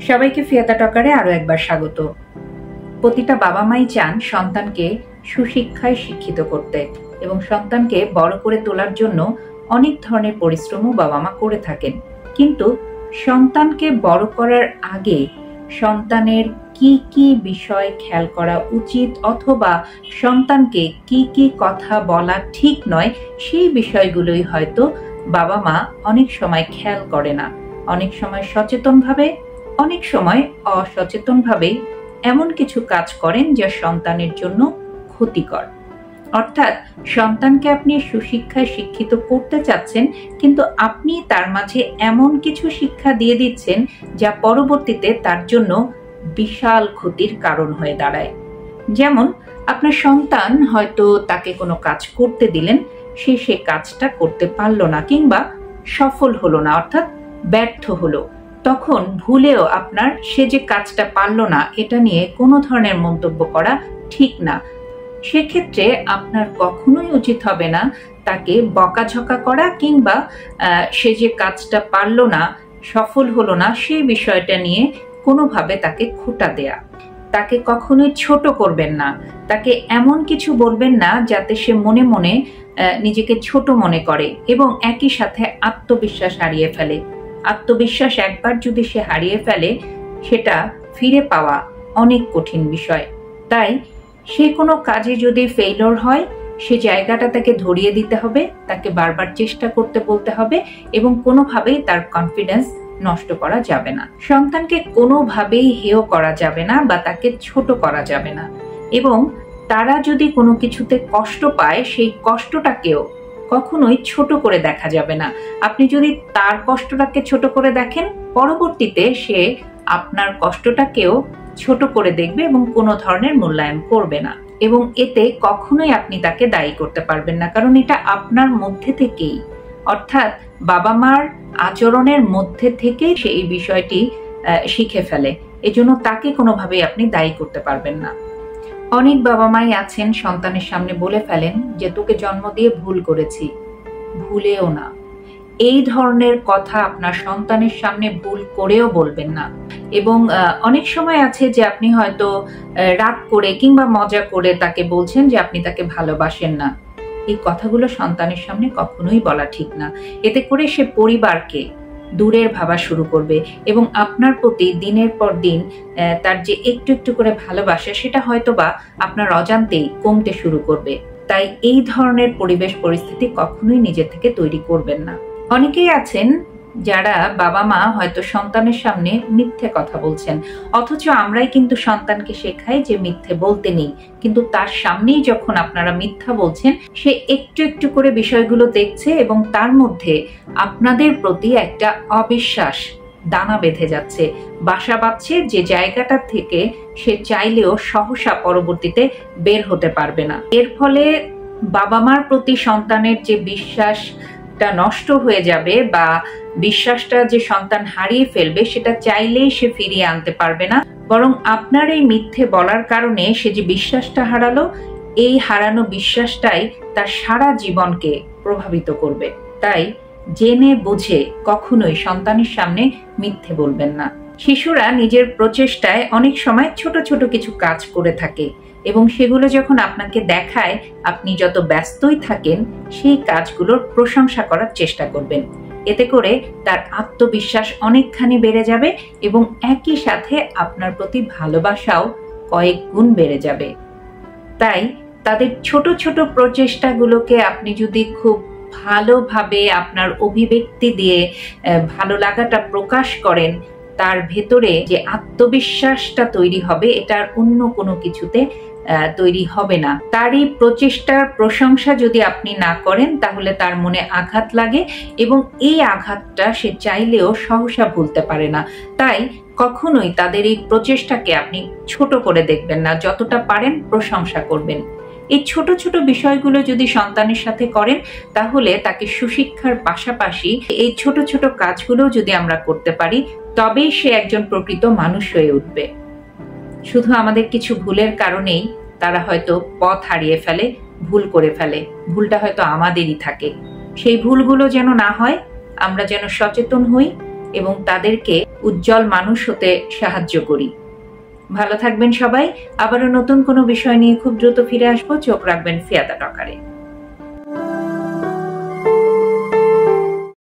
সবাইকে ফিয়াতা টকারে আরো একবার স্বাগত। প্রতিটা বাবা মাই চান সন্তানকে সুশিক্ষায় শিক্ষিত করতে এবং সন্তানকে বড় করে তোলার জন্য অনেক ধরনের পরিশ্রমও বাবা মা করে থাকেন। কিন্তু সন্তানকে বড় করার আগে সন্তানের কি কি বিষয় খেয়াল করা উচিত অথবা সন্তানকে কি কি কথা বলা ঠিক নয়, সেই বিষয়গুলোই হয়তো বাবা মা অনেক সময় খেয়াল করে না। অনেক সময় সচেতনভাবে, অনেক সময় অসচেতনভাবে এমন কিছু কাজ করেন যা সন্তানের জন্য ক্ষতিকর। অর্থাৎ সন্তানকে আপনি সুশিক্ষায় শিক্ষিত করতে চাচ্ছেন, কিন্তু আপনি তার মাঝে এমন কিছু শিক্ষা দিয়ে দিচ্ছেন যা পরবর্তীতে তার জন্য বিশাল ক্ষতির কারণ হয়ে দাঁড়ায়। যেমন আপনার সন্তান হয়তো তাকে কোনো কাজ করতে দিলেন, সে কাজটা করতে পারলো না কিংবা সফল হলো না, অর্থাৎ ব্যর্থ হলো। তখন ভুলেও আপনার সে যে কাজটা পারলো না এটা নিয়ে কোনো ধরনের মন্তব্য করা ঠিক না। সেক্ষেত্রে আপনার কখনোই উচিত হবে না তাকে বকাঝকা করা কিংবা সে যে কাজটা পারলো না, সফল হলো না, সেই বিষয়টা নিয়ে কোনোভাবে তাকে খোঁটা দেয়া। তাকে কখনোই ছোট করবেন না, তাকে এমন কিছু বলবেন না যাতে সে মনে মনে নিজেকে ছোট মনে করে এবং একই সাথে আত্মবিশ্বাস হারিয়ে ফেলে। আত্মবিশ্বাস একবার যদি সে হারিয়ে ফেলে, সেটা ফিরে পাওয়া অনেক কঠিন বিষয়। তাই সে কোনো কাজে যদি ফেইলিওর হয়, সে জায়গাটা তাকে ধরিয়ে দিতে হবে, তাকে বারবার চেষ্টা করতে বলতে হবে এবং কোনোভাবেই তার কনফিডেন্স নষ্ট করা যাবে না। সন্তানকে কোনোভাবেই হেয় করা যাবে না বা তাকে ছোট করা যাবে না। এবং তারা যদি কোনো কিছুতে কষ্ট পায়, সেই কষ্টটাকেও কখনোই ছোট করে দেখা যাবে না। আপনি যদি তার কষ্টটাকে ছোট করে দেখেন, পরবর্তীতে সে আপনার কষ্টটাকেও ছোট করে দেখবে এবং কোনো ধরনের মূল্যায়ন করবে না। এবং এতে কখনোই আপনি তাকে দায়ী করতে পারবেন না, কারণ এটা আপনার মধ্যে থেকেই, অর্থাৎ বাবা মার আচরণের মধ্যে থেকেই সে এই বিষয়টি শিখে ফেলে। এজন্য তাকে কোনোভাবেই আপনি দায়ী করতে পারবেন না। অনেক বাবা মাই আছেন সন্তানের সামনে বলে ফেলেন যে তোকে জন্ম দিয়ে ভুল করেছি। ভুলেও না, এই ধরনের কথা আপনার সন্তানের সামনে ভুল করেও বলবেন না। এবং অনেক সময় আছে যে আপনি হয়তো রাগ করে কিংবা মজা করে তাকে বলছেন যে আপনি তাকে ভালোবাসেন না। এই কথাগুলো সন্তানের সামনে কখনোই বলা ঠিক না। এতে করে সে পরিবারকে দূরের ভাবা শুরু করবে এবং আপনার প্রতি দিনের পর দিন তার যে একটু একটু করে ভালোবাসা, সেটা হয়তোবা আপনার অজান্তেই কমতে শুরু করবে। তাই এই ধরনের পরিবেশ পরিস্থিতি কখনোই নিজে থেকে তৈরি করবেন না। অনেকেই আছেন যারা বাবা মা হয়তো সন্তানের সামনে মিথ্যে কথা বলছেন, অথচ আমরাই কিন্তু সন্তানকে শেখাই যে মিথ্যে বলতে নেই। কিন্তু তার সামনেই যখন আপনারা মিথ্যা বলছেন, সে একটু একটু করে বিষয়গুলো দেখছে এবং তার মধ্যে আপনাদের প্রতি একটা অবিশ্বাস দানা বেঁধে যাচ্ছে, বাসা বাঁধছে, যে জায়গাটা থেকে সে চাইলেও সহসা পরবর্তীতে বের হতে পারবে না। এর ফলে বাবা মার প্রতি সন্তানের যে বিশ্বাসটা নষ্ট হয়ে যাবে বা বিশ্বাসটা যে সন্তান হারিয়ে ফেলবে, সেটা চাইলেই সে ফিরিয়ে আনতে পারবে না। বরং আপনার এই মিথ্যে বলার কারণে সে যে বিশ্বাসটা হারালো, এই হারানো বিশ্বাসটাই তার সারা জীবনকে প্রভাবিত করবে। তাই জেনে বুঝে কখনোই সন্তানের সামনে মিথ্যে বলবেন না। শিশুরা নিজের প্রচেষ্টায় অনেক সময় ছোট ছোট কিছু কাজ করে থাকে এবং সেগুলো যখন আপনাকে দেখায়, আপনি যত ব্যস্তই থাকেন সেই কাজগুলোর প্রশংসা করার চেষ্টা করবেন। এতে করে তার আত্মবিশ্বাস অনেকখানি বেড়ে যাবে এবং একই সাথে আপনার প্রতি ভালোবাসাও কয়েক গুণ বেড়ে যাবে। তাই তাদের ছোট ছোট প্রচেষ্টাগুলোকে আপনি যদি খুব ভালোভাবে আপনার অভিব্যক্তি দিয়ে ভালো লাগাটা প্রকাশ করেন, তার ভেতরে যে আত্মবিশ্বাসটা তৈরি হবে, এটার অন্য কোনো কিছুতে তৈরি হবে না। তার এই প্রচেষ্টার প্রশংসা যদি আপনি না করেন, তাহলে তার মনে আঘাত লাগে এবং এই আঘাতটা সে চাইলেও সহসা ভুলতে পারে না। তাই কখনোই তাদের এই প্রচেষ্টাকে আপনি ছোট করে দেখবেন না, যতটা পারেন প্রশংসা করবেন। এই ছোট ছোট বিষয়গুলো যদি সন্তানের সাথে করেন, তাহলে তাকে সুশিক্ষার পাশাপাশি এই ছোট ছোট কাজগুলো যদি আমরা করতে পারি, তবেই সে একজন প্রকৃত মানুষ হয়ে উঠবে। শুধু আমাদের কিছু ভুলের কারণেই তারা হয়তো পথ হারিয়ে ফেলে, ভুল করে ফেলে। ভুলটা হয়তো আমাদেরই থাকে। সেই ভুলগুলো যেন না হয়, আমরা যেন সচেতন হই এবং তাদেরকে উজ্জ্বল মানুষ হতে সাহায্য করি। ভালো থাকবেন সবাই। আবারও নতুন কোনো বিষয় নিয়ে খুব দ্রুত ফিরে আসবো। চোখ রাখবেন ফিয়াতা টকারে।